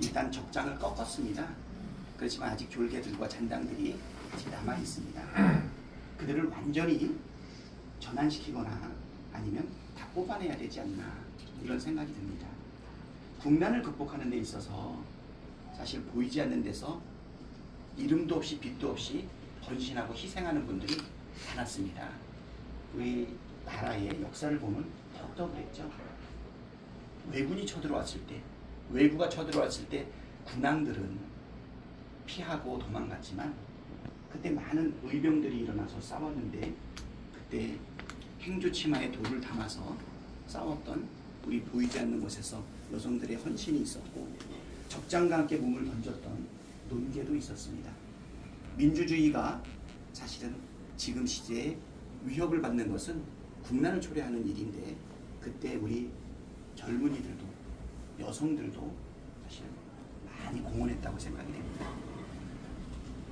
일단 적장을 꺾었습니다. 그렇지만 아직 졸개들과 잔당들이 아직 남아 있습니다. 그들을 완전히 전환시키거나 아니면 다 뽑아내야 되지 않나 이런 생각이 듭니다. 국난을 극복하는 데 있어서 사실 보이지 않는 데서 이름도 없이 빛도 없이 헌신하고 희생하는 분들이 많았습니다. 우리 나라의 역사를 보면 더욱더 그랬죠. 왜군이 쳐들어왔을 때, 왜구가 쳐들어왔을 때 군왕들은 피하고 도망갔지만 그때 많은 의병들이 일어나서 싸웠는데 그때 행주치마에 돌을 담아서 싸웠던 우리 보이지 않는 곳에서 여성들의 헌신이 있었고 적장과 함께 몸을 던졌던 논계도 있었습니다. 민주주의가 사실은 지금 시대에 위협을 받는 것은 국난을 초래하는 일인데 그때 우리 젊은이들도 여성들도 사실 많이 공헌했다고 생각이 됩니다.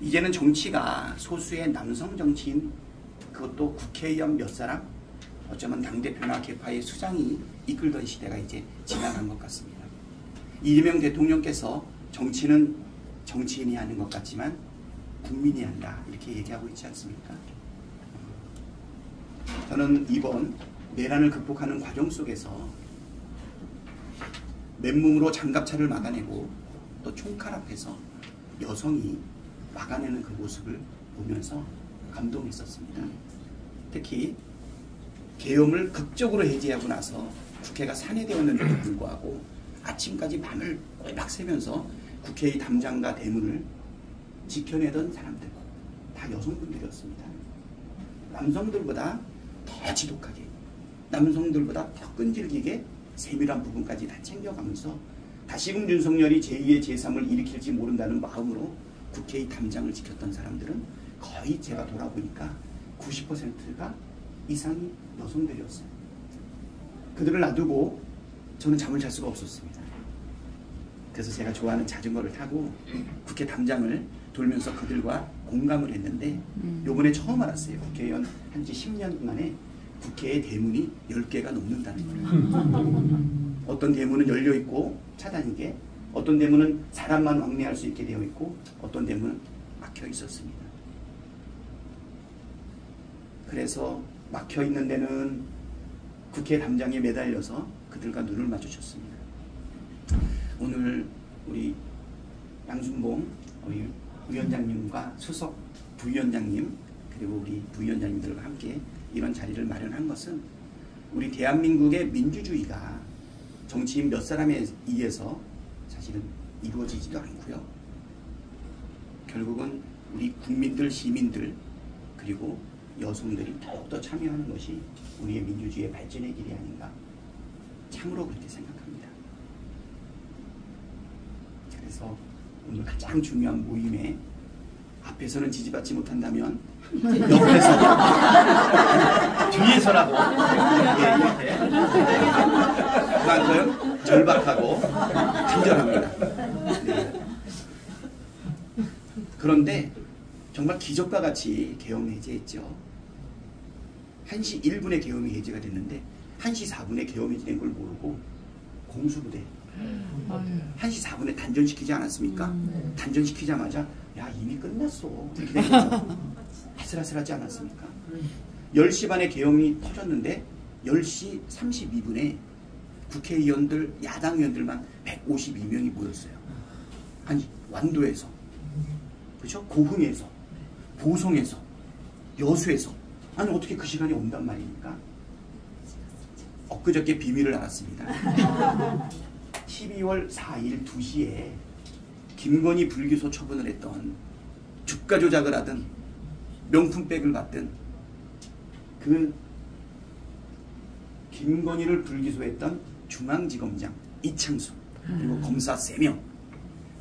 이제는 정치가 소수의 남성 정치인 그것도 국회의원 몇 사람 어쩌면 당대표나 개파의 수장이 이끌던 시대가 이제 지나간 것 같습니다. 이재명 대통령께서 정치는 정치인이 하는 것 같지만 국민이 한다 이렇게 얘기하고 있지 않습니까? 저는 이번 내란을 극복하는 과정 속에서 맨몸으로 장갑차를 막아내고 또 총칼 앞에서 여성이 막아내는 그 모습을 보면서 감동했었습니다. 특히 계엄을 극적으로 해제하고 나서 국회가 산회되었는데도 불구하고 아침까지 밤을 꼬박 새면서 국회의 담장과 대문을 지켜내던 사람들 다 여성분들이었습니다. 남성들보다 더 지독하게, 남성들보다 더 끈질기게 세밀한 부분까지 다 챙겨가면서 다시금 윤석열이 제2의 제3을 일으킬지 모른다는 마음으로 국회의 담장을 지켰던 사람들은 거의 제가 돌아보니까 90%가 이상이 여성들이었어요. 그들을 놔두고 저는 잠을 잘 수가 없었습니다. 그래서 제가 좋아하는 자전거를 타고 국회 담장을 돌면서 그들과 공감을 했는데 요번에 처음 알았어요. 국회의원 한지 10년 만에 국회의 대문이 10개가 넘는다는 거예요. 어떤 대문은 열려있고 차단이게, 어떤 대문은 사람만 왕래할 수 있게 되어 있고 어떤 대문은 막혀 있었습니다. 그래서 막혀 있는 데는 국회 담장에 매달려서 그들과 눈을 마주쳤습니다. 오늘 우리 양순봉 우리 위원장님과 수석 부위원장님 그리고 우리 부위원장님들과 함께 이런 자리를 마련한 것은 우리 대한민국의 민주주의가 정치인 몇 사람에 의해서 사실은 이루어지지도 않고요. 결국은 우리 국민들, 시민들 그리고 여성들이 더욱더 참여하는 것이 우리의 민주주의의 발전의 길이 아닌가 참으로 그렇게 생각합니다. 그래서 오늘 가장 중요한 모임에 앞에서는 지지받지 못한다면 옆에서 뒤에서라도 이렇게 그만큼 절박하고 간절합니다. 네. 그런데 정말 기적과 같이 계엄 해제했죠. 1시 1분에 계엄이 해제가 됐는데 1시 4분에 계엄이 해제된 걸 모르고 공수부대 1시 4분에 단전시키지 않았습니까? 단전시키자마자 야 이미 끝났어 이렇게 된 거죠. 아슬아슬하지 않았습니까? 10시 반에 계엄이 터졌는데 10시 32분에 국회의원들, 야당 의원들만 152명이 모였어요. 아니 완도에서, 그렇죠? 고흥에서, 보성에서, 여수에서. 아니 어떻게 그 시간이 온단 말입니까? 엊그저께 비밀을 알았습니다. 12월 4일 2시에 김건희 불기소 처분을 했던 주가 조작을 하던 명품백을 받던 그 김건희를 불기소했던 중앙지검장 이창수 그리고 검사 3명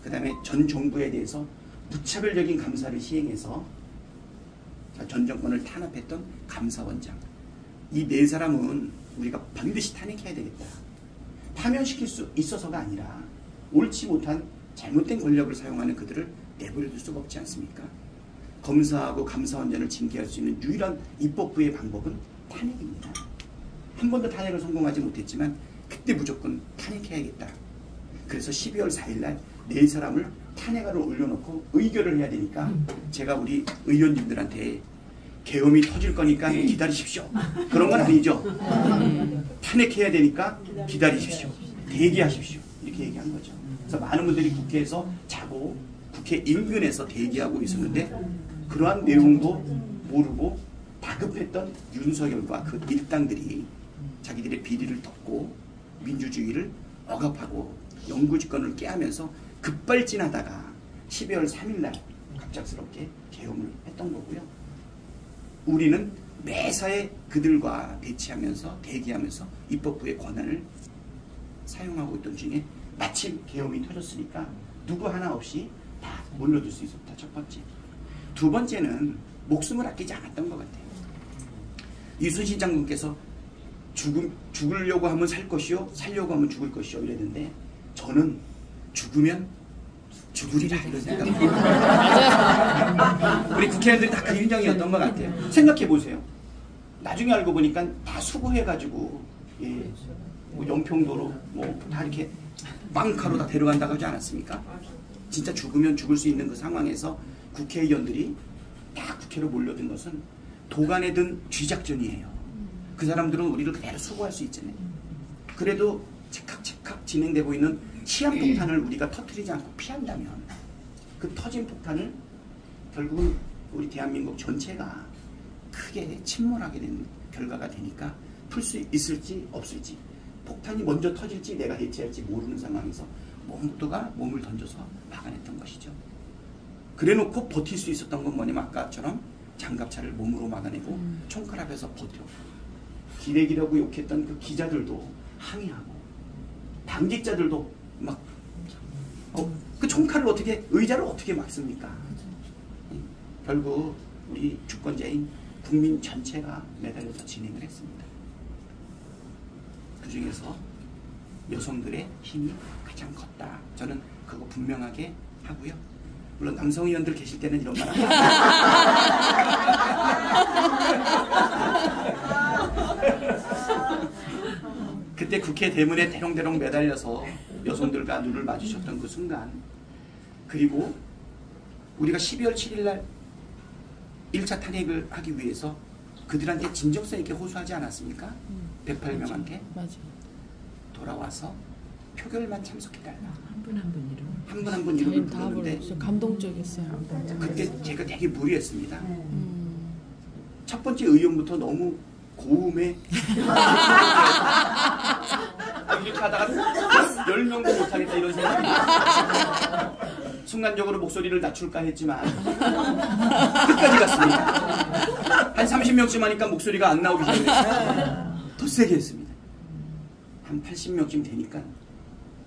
그 다음에 전 정부에 대해서 무차별적인 감사를 시행해서 전 정권을 탄압했던 감사원장 이 4사람은 우리가 반드시 탄핵해야 되겠다. 파면시킬 수 있어서가 아니라 옳지 못한 잘못된 권력을 사용하는 그들을 내버려둘 수가 없지 않습니까? 검사하고 감사원장을 징계할 수 있는 유일한 입법부의 방법은 탄핵입니다. 한 번도 탄핵을 성공하지 못했지만 그때 무조건 탄핵해야겠다. 그래서 12월 4일날 4사람을 탄핵안을 올려놓고 의결을 해야 되니까 제가 우리 의원님들한테 계엄이 터질 거니까 기다리십시오. 그런 건 아니죠. 탄핵해야 되니까 기다리십시오. 대기하십시오. 이렇게 얘기한 거죠. 그래서 많은 분들이 국회에서 자고 국회 인근에서 대기하고 있었는데 그러한 내용도 모르고 다급했던 윤석열과 그 일당들이 자기들의 비리를 덮고 민주주의를 억압하고 영구집권을 깨하면서 급발진하다가 12월 3일날 갑작스럽게 계엄을 했던 거고요. 우리는 매사에 그들과 대치하면서 대기하면서 입법부의 권한을 사용하고 있던 중에 마침 계엄이 터졌으니까 누구 하나 없이 다 몰려들 수 있었다. 첫 번째. 두 번째는 목숨을 아끼지 않았던 것 같아요. 이순신 장군께서 죽으려고 하면 살 것이요 살려고 하면 죽을 것이요 이랬는데 저는 죽으면 죽으리라 이런 생각입니다. 우리 국회의원들이 다 그 인정이었던 것 같아요. 생각해 보세요. 나중에 알고 보니까 다 수고해가지고 예, 뭐 연평도로 뭐 다 이렇게 빵카로 다 데려간다고 하지 않았습니까? 진짜 죽으면 죽을 수 있는 그 상황에서 국회의원들이 다 국회로 몰려든 것은 도간에 든 쥐작전이에요. 그 사람들은 우리를 그대로 수고할 수 있잖아요. 그래도 즉각 진행되고 있는 시한폭탄을 우리가 터뜨리지 않고 피한다면 그 터진 폭탄을 결국은 우리 대한민국 전체가 크게 침몰하게 되는 결과가 되니까 풀 수 있을지 없을지 폭탄이 먼저 터질지 내가 대체할지 모르는 상황에서 모두가 몸을 던져서 막아냈던 것이죠. 그래놓고 버틸 수 있었던 건 뭐냐면 아까처럼 장갑차를 몸으로 막아내고 총칼 앞에서 버텨. 기레기라고 욕했던 그 기자들도 항의하고 당직자들도 막 그 총칼을 어떻게 의자를 어떻게 막습니까? 결국 우리 주권자인 국민 전체가 매달려서 진행을 했습니다. 그 중에서 여성들의 힘이 가장 컸다. 저는 그거 분명하게 하고요. 물론 남성 의원들 계실 때는 이런 말 안 합니다. 그때 국회 대문에 대롱대롱 매달려서 여성들과 눈을 마주쳤던 그 순간, 그리고 우리가 12월 7일날 1차 탄핵을 하기 위해서 그들한테 진정성 있게 호소하지 않았습니까? 108명한테 돌아와서 표결만 참석해달라. 한 분 한 분 이름. 한 분 한 분 이름을 부르는데 감동적이었어요. 그때 제가 되게 무리했습니다. 첫 번째 의원부터 너무 고음에 이렇게 하다가 10명도 못하겠다 이런 생각이 순간적으로 목소리를 낮출까 했지만 끝까지 갔습니다. 한 30명쯤 하니까 목소리가 안 나오기 시작했어요. 더 세게 했습니다. 한 80명쯤 되니까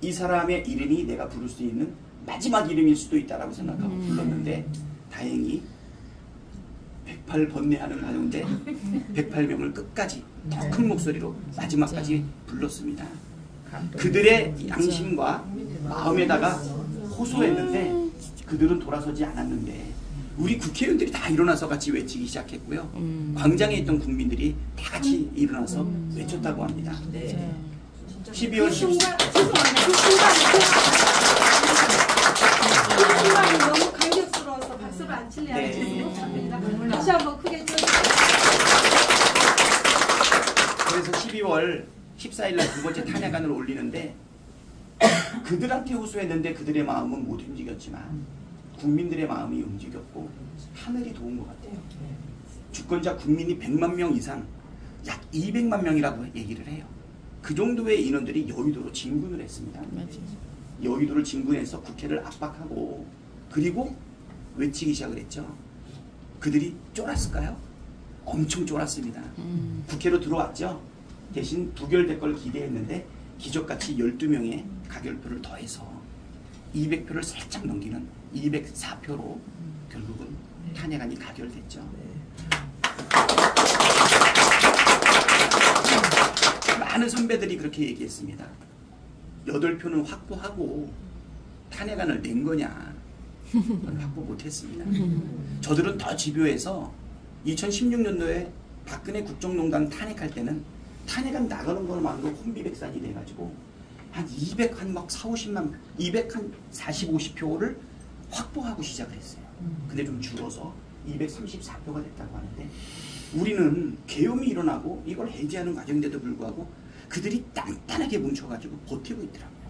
이 사람의 이름이 내가 부를 수 있는 마지막 이름일 수도 있다라고 생각하고 불렀는데 다행히 108 번뇌하는 가운데 108명을 끝까지 더 큰 목소리로 마지막까지 불렀습니다. 그들의 양심과 마음에다가 호소했는데 그들은 돌아서지 않았는데 우리 국회의원들이 다 일어나서 같이 외치기 시작했고요. 광장에 있던 국민들이 다 같이 일어나서 외쳤다고 합니다. 12월 14일 그 순간이 너무 감격스러워서 박수를 안 칠래야 되겠습니다. 다시 한번 크게 그래서 12월 14일날 두 번째 탄핵안을 올리는데 그들한테 호소했는데 그들의 마음은 못 움직였지만 국민들의 마음이 움직였고 하늘이 도운 것 같아요. 주권자 국민이 100만 명 이상 약 200만 명이라고 얘기를 해요. 그 정도의 인원들이 여의도로 진군을 했습니다. 여의도를 진군해서 국회를 압박하고 그리고 외치기 시작을 했죠. 그들이 쫄았을까요? 엄청 쫄았습니다. 국회로 들어왔죠. 대신 부결될 걸 기대했는데 기적같이 12명의 가결표를 더해서 200표를 살짝 넘기는 204표로 결국은 탄핵안이 가결됐죠. 많은 선배들이 그렇게 얘기했습니다. 8표는 확보하고 탄핵안을 낸 거냐. 확보 못했습니다. 저들은 더 집요해서 2016년도에 박근혜 국정농단 탄핵할 때는 탄핵안 나가는 것만으로 혼비백산이 돼가지고 한 200, 한 막 4, 50만, 200, 한 40, 50표를 확보하고 시작을 했어요. 근데 좀 줄어서 234표가 됐다고 하는데 우리는 계엄이 일어나고 이걸 해제하는 과정인데도 불구하고 그들이 단단하게 뭉쳐가지고 버티고 있더라고요.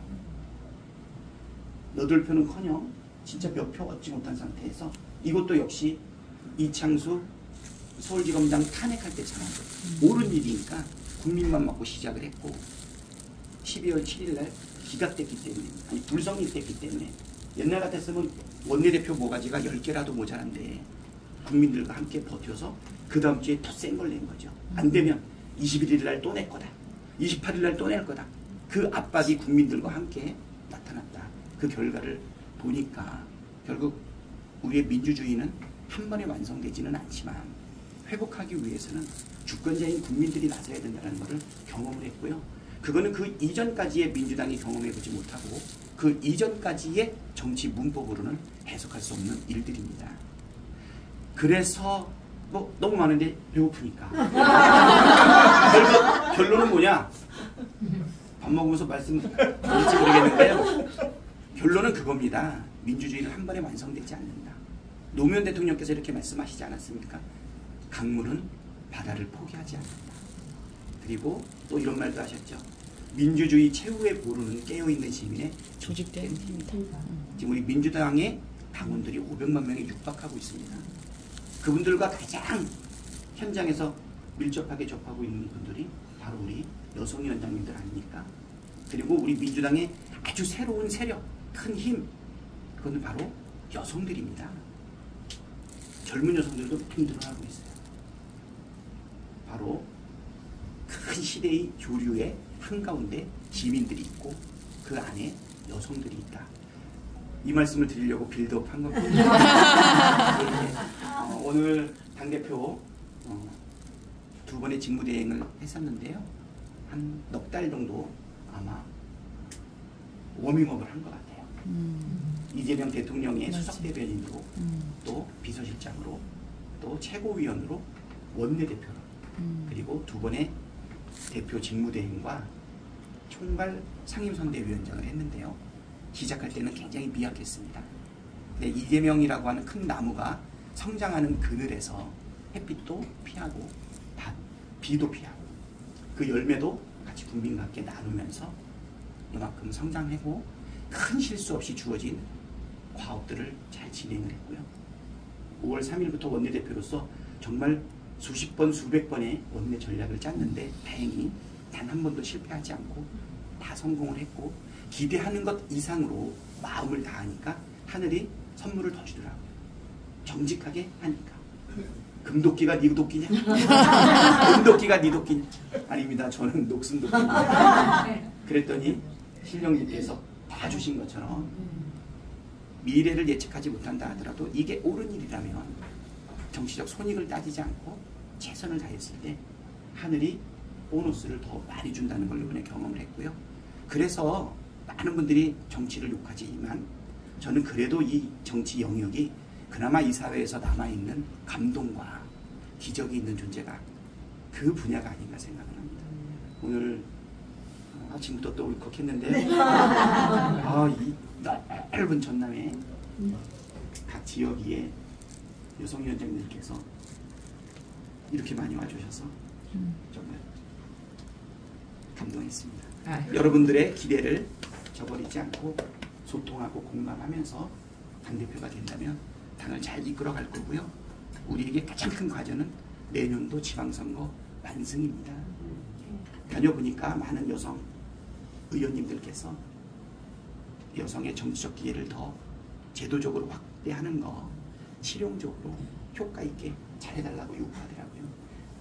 8표는커녕 진짜 몇 표 얻지 못한 상태에서 이것도 역시 이창수 서울지검장 탄핵할 때처럼 옳은 일이니까 국민만 먹고 시작을 했고 12월 7일 날 기각됐기 때문에, 아니 불성립됐기 때문에 옛날 같았으면 원내대표 모가지가 10개라도 모자란데 국민들과 함께 버텨서 그 다음 주에 더 센 걸 낸 거죠. 안 되면 21일 날 또 낼 거다. 28일 날 또 낼 거다. 그 압박이 국민들과 함께 나타났다. 그 결과를 보니까 결국 우리의 민주주의는 한 번에 완성되지는 않지만 회복하기 위해서는 주권자인 국민들이 나서야 된다는 것을 경험을 했고요. 그거는 그 이전까지의 민주당이 경험해보지 못하고 그 이전까지의 정치 문법으로는 해석할 수 없는 일들입니다. 그래서 뭐 너무 많은데 배고프니까 결론은 뭐냐? 밥 먹으면서 말씀드릴지 모르겠는데요. 결론은 그겁니다. 민주주의는 한 번에 완성되지 않는다. 노무현 대통령께서 이렇게 말씀하시지 않았습니까? 강물은 바다를 포기하지 않는다. 그리고 또 이런 말도 하셨죠. 민주주의 최후의 보루는 깨어있는 시민의 조직된 힘이다. 지금 우리 민주당의 당원들이 500만 명에 육박하고 있습니다. 그분들과 가장 현장에서 밀접하게 접하고 있는 분들이 바로 우리 여성위원장님들 아닙니까? 그리고 우리 민주당의 아주 새로운 세력, 큰 힘, 그건 바로 여성들입니다. 젊은 여성들도 힘들어하고 있어요. 바로 큰 시대의 교류의 한가운데 시민들이 있고 그 안에 여성들이 있다. 이 말씀을 드리려고 빌드업한 겁니다. 오늘 당대표 두 번의 직무대행을 했었는데요. 한 넉 달 정도 아마 워밍업을 한 것 같아요. 이재명 대통령의 수석대변인으로 또 비서실장으로 또 최고위원으로 원내대표로 그리고 두 번의 대표 직무대행과 총괄 상임선대위원장을 했는데요. 시작할 때는 굉장히 미약했습니다. 근데 이재명이라고 하는 큰 나무가 성장하는 그늘에서 햇빛도 피하고 비도 피하고 그 열매도 같이 국민과 함께 나누면서 이만큼 성장하고 큰 실수 없이 주어진 과업들을 잘 진행을 했고요. 5월 3일부터 원내대표로서 정말 수십 번 수백 번의 원내 전략을 짰는데 다행히 단 한 번도 실패하지 않고 다 성공을 했고 기대하는 것 이상으로 마음을 다하니까 하늘이 선물을 더 주더라고요. 정직하게 하니까. 금도끼가 네 도끼냐? 금도끼가 네 도끼냐? 아닙니다. 저는 녹슨 도끼입니다. 그랬더니 신령님께서 다 주신 것처럼 미래를 예측하지 못한다 하더라도 이게 옳은 일이라면 정치적 손익을 따지지 않고 최선을 다했을 때 하늘이 보너스를 더 많이 준다는 걸 이번에 경험을 했고요. 그래서 많은 분들이 정치를 욕하지만 저는 그래도 이 정치 영역이 그나마 이 사회에서 남아있는 감동과 기적이 있는 존재가 그 분야가 아닌가 생각을 합니다. 오늘 아침부터 또 울컥했는데 이 넓은 전남의 각 지역의 여성위원장님께서 이렇게 많이 와주셔서 정말 감동했습니다. 여러분들의 기대를 저버리지 않고 소통하고 공감하면서 당대표가 된다면 당을 잘 이끌어갈 거고요. 우리에게 가장 큰 과제는 내년도 지방선거 완승입니다. 다녀보니까 많은 여성 의원님들께서 여성의 정치적 기회를 더 제도적으로 확대하는 거 실용적으로 효과 있게 잘해달라고 요구하더라고요.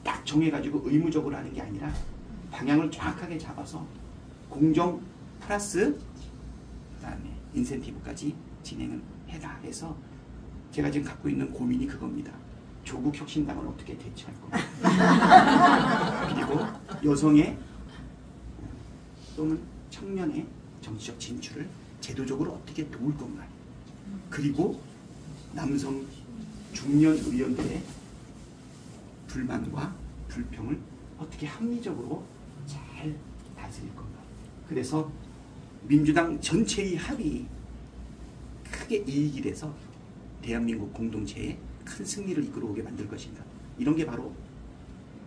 딱 정해가지고 의무적으로 하는 게 아니라 방향을 정확하게 잡아서 공정 플러스 그다음에 인센티브까지 진행을 해라 해서 제가 지금 갖고 있는 고민이 그겁니다. 조국 혁신당을 어떻게 대체할 건가. 그리고 여성의 또는 청년의 정치적 진출을 제도적으로 어떻게 도울 건가. 그리고 남성 중년 의원들의 불만과 불평을 어떻게 합리적으로 잘 다스릴 건가. 그래서 민주당 전체의 합이 크게 이익이 돼서 대한민국 공동체에 큰 승리를 이끌어오게 만들 것인가. 이런 게 바로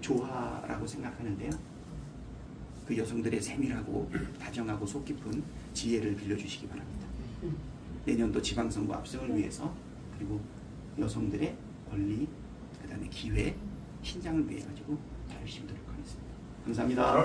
조화라고 생각하는데요. 그 여성들의 세밀하고 다정하고 속 깊은 지혜를 빌려주시기 바랍니다. 내년도 지방선거 압승을 위해서, 그리고 여성들의 권리, 그 다음에 기회, 신장을 위해 가지고 더 열심히 노력하겠습니다. 감사합니다.